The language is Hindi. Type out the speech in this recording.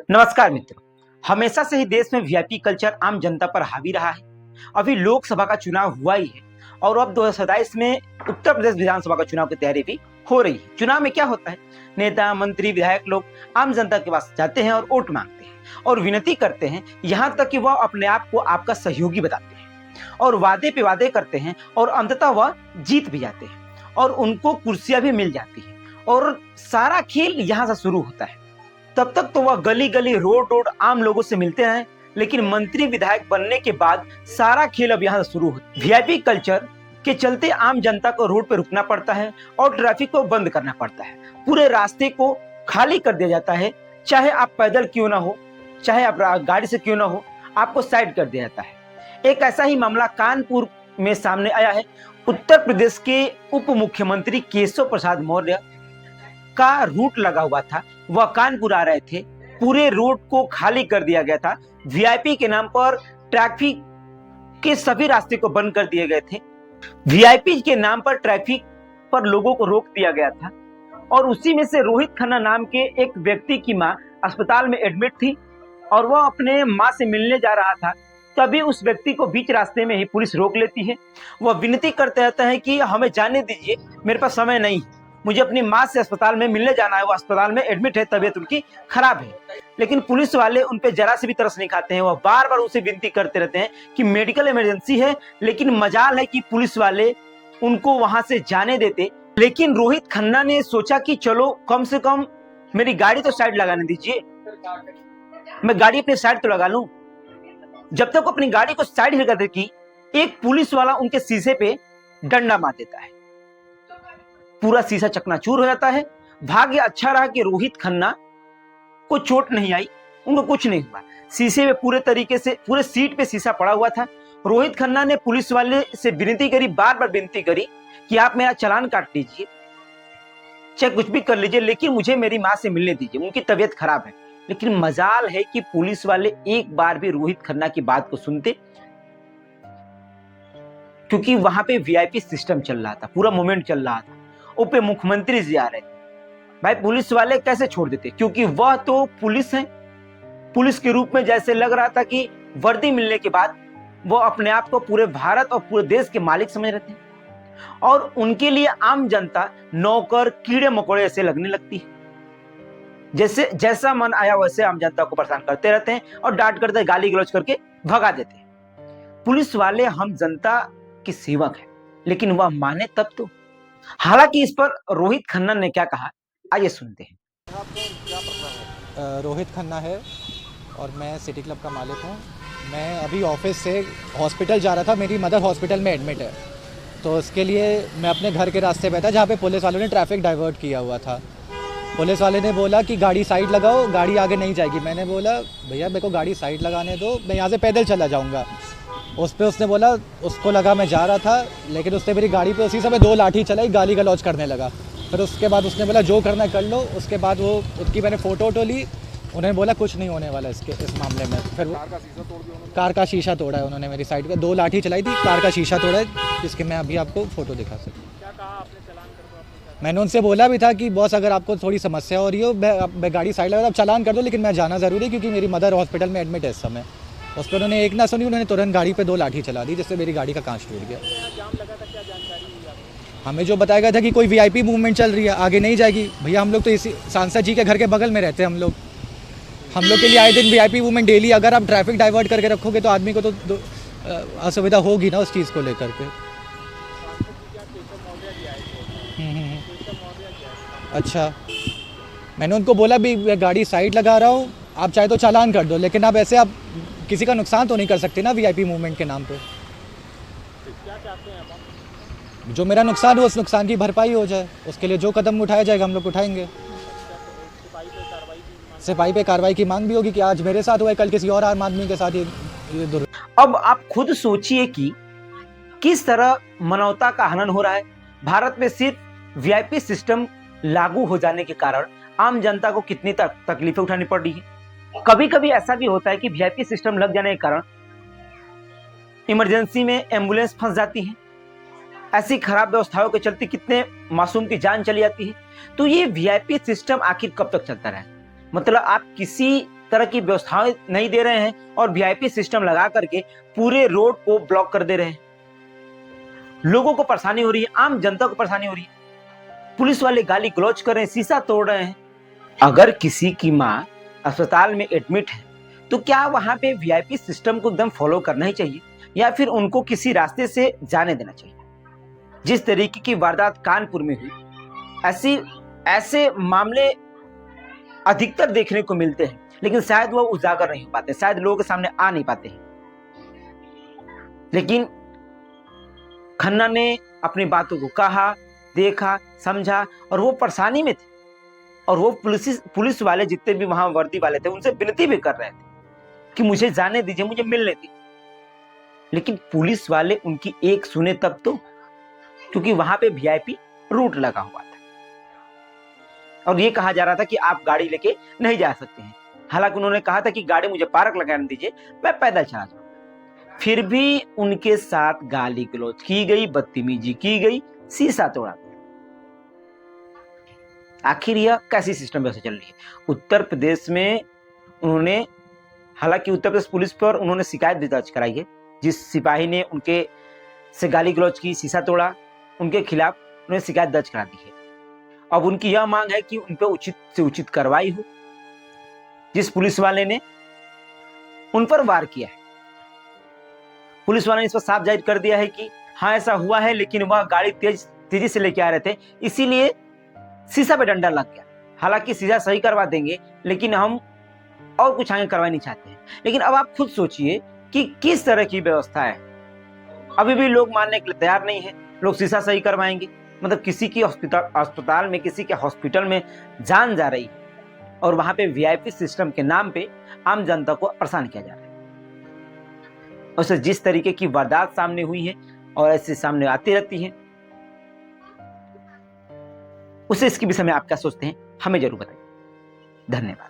नमस्कार मित्रों। हमेशा से ही देश में वीआईपी कल्चर आम जनता पर हावी रहा है। अभी लोकसभा का चुनाव हुआ ही है और अब 2027 में उत्तर प्रदेश विधानसभा का चुनाव की तैयारी भी हो रही है। चुनाव में क्या होता है, नेता मंत्री विधायक लोग आम जनता के पास जाते हैं और वोट मांगते हैं और विनती करते हैं, यहाँ तक कि वह अपने आप को आपका सहयोगी बताते हैं और वादे पे वादे करते हैं और अंततः वह जीत भी जाते हैं और उनको कुर्सियां भी मिल जाती है और सारा खेल यहाँ से शुरू होता है। तब तक तो वह गली गली रोड रोड आम लोगों से मिलते रहे, लेकिन मंत्री विधायक बनने के बाद सारा खेल अब यहाँ से शुरू होता है। वीआईपी कल्चर के चलते आम जनता को रोड पे रुकना पड़ता है और ट्रैफिक को बंद करना पड़ता है। पूरे रास्ते को खाली कर दिया जाता है, चाहे आप पैदल क्यों ना हो, चाहे आप गाड़ी से क्यों ना हो, आपको साइड कर दिया जाता है। एक ऐसा ही मामला कानपुर में सामने आया है। उत्तर प्रदेश के उप मुख्यमंत्री केशव प्रसाद मौर्य का रूट लगा हुआ था, वह कानपुर आ रहे थे, पूरे रोड को खाली कर दिया गया था। वीआईपी के नाम पर ट्रैफिक के सभी रास्ते को बंद कर दिए गए थे। वीआईपी के नाम पर ट्रैफिक पर लोगों को रोक दिया गया था और उसी में से रोहित खन्ना नाम के एक व्यक्ति की मां अस्पताल में एडमिट थी और वह अपने मां से मिलने जा रहा था। तभी उस व्यक्ति को बीच रास्ते में ही पुलिस रोक लेती है। वह विनती करते रहता है कि हमें जाने दीजिए, मेरे पास समय नहीं, मुझे अपनी माँ से अस्पताल में मिलने जाना है, वो अस्पताल में एडमिट है, तबीयत उनकी खराब है। लेकिन पुलिस वाले उन पे जरा से भी तरस नहीं खाते हैं। वह बार बार उसे विनती करते रहते हैं कि मेडिकल इमरजेंसी है, लेकिन मजाल है कि पुलिस वाले उनको वहां से जाने देते। लेकिन रोहित खन्ना ने सोचा कि चलो कम से कम मेरी गाड़ी तो साइड लगाने दीजिए, मैं गाड़ी अपनी साइड तो लगा लूं। जब तक अपनी गाड़ी को साइड ही करते कि एक पुलिस वाला उनके शीशे पे डंडा मार देता है, पूरा शीशा चकनाचूर हो जाता है। भाग्य अच्छा रहा कि रोहित खन्ना को चोट नहीं आई, उनको कुछ नहीं हुआ। शीशे में पूरे तरीके से पूरे सीट पे शीशा पड़ा हुआ था। रोहित खन्ना ने पुलिस वाले से विनती करी, बार बार विनती करी कि आप मेरा चालान काट लीजिए, चाहे कुछ भी कर लीजिए, लेकिन मुझे मेरी माँ से मिलने दीजिए, उनकी तबीयत खराब है। लेकिन मजाल है कि पुलिस वाले एक बार भी रोहित खन्ना की बात को सुनते, क्योंकि वहां पे वीआईपी सिस्टम चल रहा था, पूरा मूवमेंट चल रहा था, उप मुख्यमंत्री जी आ रहे थे। भाई पुलिस वाले कैसे छोड़ देते, क्योंकि वह तो पुलिस है। पुलिस के रूप में जैसे लग रहा था कि वर्दी मिलने के बाद वो अपने आप को पूरे भारत और पूरे देश के मालिक समझ रहे थे और उनके लिए आम जनता नौकर कीड़े मकोड़े ऐसे लगने लगती है। जैसे जैसा मन आया वैसे आम जनता को परेशान करते रहते हैं और डांट करते, गाली गलौज करके भगा देते हैं। पुलिस वाले हम जनता के सेवक हैं, लेकिन वह माने तब तो। हालांकि इस पर रोहित खन्ना ने क्या कहा, आइए सुनते हैं। रोहित खन्ना है और मैं सिटी क्लब का मालिक हूँ। मैं अभी ऑफिस से हॉस्पिटल जा रहा था, मेरी मदर हॉस्पिटल में एडमिट है, तो उसके लिए मैं अपने घर के रास्ते पे था जहाँ पे पुलिस वालों ने ट्रैफिक डाइवर्ट किया हुआ था। पुलिस वाले ने बोला कि गाड़ी साइड लगाओ, गाड़ी आगे नहीं जाएगी। मैंने बोला भैया मेरे को गाड़ी साइड लगाने दो, मैं यहाँ से पैदल चला जाऊँगा। उस पर उसने बोला, उसको लगा मैं जा रहा था, लेकिन उसने मेरी गाड़ी पे उसी समय 2 लाठी चलाई, गाली गलौज करने लगा। फिर उसके बाद उसने बोला जो करना कर लो। उसके बाद वो उसकी मैंने फ़ोटो वोटो ली, उन्होंने बोला कुछ नहीं होने वाला इस मामले में। फिर कार का शीशा तोड़ा है उन्होंने, मेरी साइड पे 2 लाठी चलाई थी, कार का शीशा तोड़ा है, जिसके मैं अभी आपको फ़ोटो दिखा सकता। मैंने उनसे बोला भी था कि बॉस अगर आपको थोड़ी समस्या हो रही हो, मैं गाड़ी साइड लगा, आप चालान कर दो, लेकिन मैं जाना ज़रूरी है क्योंकि मेरी मदर हॉस्पिटल में एडमिट है इस समय। उस पर उन्होंने एक ना सुनी, उन्होंने तुरंत गाड़ी पे 2 लाठी चला दी, जिससे मेरी गाड़ी का कांच टूट गया। हमें जो बताया गया था कि कोई वीआईपी मूवमेंट चल रही है, आगे नहीं जाएगी। भैया हम लोग तो इसी सांसद जी के घर के बगल में रहते हैं। हम लोग के लिए आए दिन वीआईपी मूवमेंट डेली। अगर आप ट्रैफिक डाइवर्ट करके रखोगे तो आदमी को तो असुविधा होगी ना उस चीज़ को लेकर के। अच्छा, मैंने उनको बोला भी मैं गाड़ी साइड लगा रहा हूँ, आप चाहे तो चालान कर दो, लेकिन आप ऐसे आप किसी का नुकसान तो नहीं कर सकते ना वीआईपी मूवमेंट के नाम पे। क्या चाहते हैं आप? जो मेरा नुकसान हो उस नुकसान की भरपाई हो जाए, उसके लिए जो कदम उठाया जाएगा हम लोग उठाएंगे। सिपाही पे कार्रवाई की मांग भी होगी कि आज मेरे साथ हुआ है, कल किसी और आम आदमी के साथ ये अब आप खुद सोचिए कि किस तरह मानवता का हनन हो रहा है। भारत में सिर्फ वीआईपी सिस्टम लागू हो जाने के कारण आम जनता को कितनी तकलीफें उठानी पड़ रही है। कभी कभी ऐसा भी होता है कि वीआईपी सिस्टम लग जाने के कारण इमरजेंसी में एम्बुलेंस फंस जाती है। ऐसी खराब व्यवस्थाओं के चलते कितने मासूम की जान चली जाती है। तो ये वीआईपी सिस्टम आखिर कब तक चलता रहे? मतलब आप किसी तरह की व्यवस्थाएं नहीं दे रहे हैं और वीआईपी सिस्टम लगा करके पूरे रोड को ब्लॉक कर दे रहे हैं। लोगों को परेशानी हो रही है, आम जनता को परेशानी हो रही है। पुलिस वाले गाली गलौज कर रहे हैं, शीशा तोड़ रहे हैं। अगर किसी की माँ अस्पताल में एडमिट है तो क्या वहां पे वीआईपी सिस्टम को एकदम फॉलो करना ही चाहिए या फिर उनको किसी रास्ते से जाने देना चाहिए? जिस तरीके की वारदात कानपुर में हुई, ऐसे मामले अधिकतर देखने को मिलते हैं, लेकिन शायद वह उजागर नहीं हो पाते, शायद लोगों के सामने आ नहीं पाते हैं। लेकिन खन्ना ने अपनी बातों को कहा, देखा, समझा और वो परेशानी में थे और वो पुलिस वाले जितने भी वहां वर्दी वाले थे उनसे विनती भी कर रहे थे कि मुझे जाने दीजिए, मुझे मिलने दीजिए। लेकिन पुलिस वाले उनकी एक सुने तब तो, क्योंकि वहां पे वीआईपी रूट लगा हुआ था और ये कहा जा रहा था कि आप गाड़ी लेके नहीं जा सकते हैं। हालांकि उन्होंने कहा था कि गाड़ी मुझे पार्क लगाने दीजिए, मैं पैदल चला जाऊंगा। फिर भी उनके साथ गाली गलौज की गई, बदतमीजी की गई, शीशा तोड़ा गया। आखिर यह कैसी सिस्टम व्यवस्था चल रही है? उत्तर प्रदेश में उन्होंने, हालांकि उत्तर प्रदेश पुलिस पर उन्होंने शिकायत भी दर्ज कराई है। जिस सिपाही ने उनके से गाली गलौज की, शीशा तोड़ा, उनके खिलाफ उन्होंने शिकायत दर्ज करा दी है। अब उनकी यह मांग है कि उन पर उचित से उचित कार्रवाई हो। जिस पुलिस वाले ने उन पर वार किया है, पुलिस वाले ने इस पर साफ जाहिर कर दिया है कि हाँ ऐसा हुआ है, लेकिन वह गाड़ी तेजी से लेके आ रहे थे, इसीलिए शीशा पे डंडा लग गया। हालांकि शीशा सही करवा देंगे, लेकिन हम और कुछ आगे करवा नहीं चाहते हैं। लेकिन अब आप खुद सोचिए कि किस तरह की व्यवस्था है। अभी भी लोग मानने के लिए तैयार नहीं है। लोग शीशा सही करवाएंगे, मतलब किसी की अस्पताल में, किसी के हॉस्पिटल में जान जा रही है और वहां पे वीआईपी सिस्टम के नाम पे आम जनता को परेशान किया जा रहा है। और जिस तरीके की वारदात सामने हुई है और ऐसे सामने आती रहती है, उससे इसके विषय में आप क्या सोचते हैं, हमें जरूर बताइए। धन्यवाद।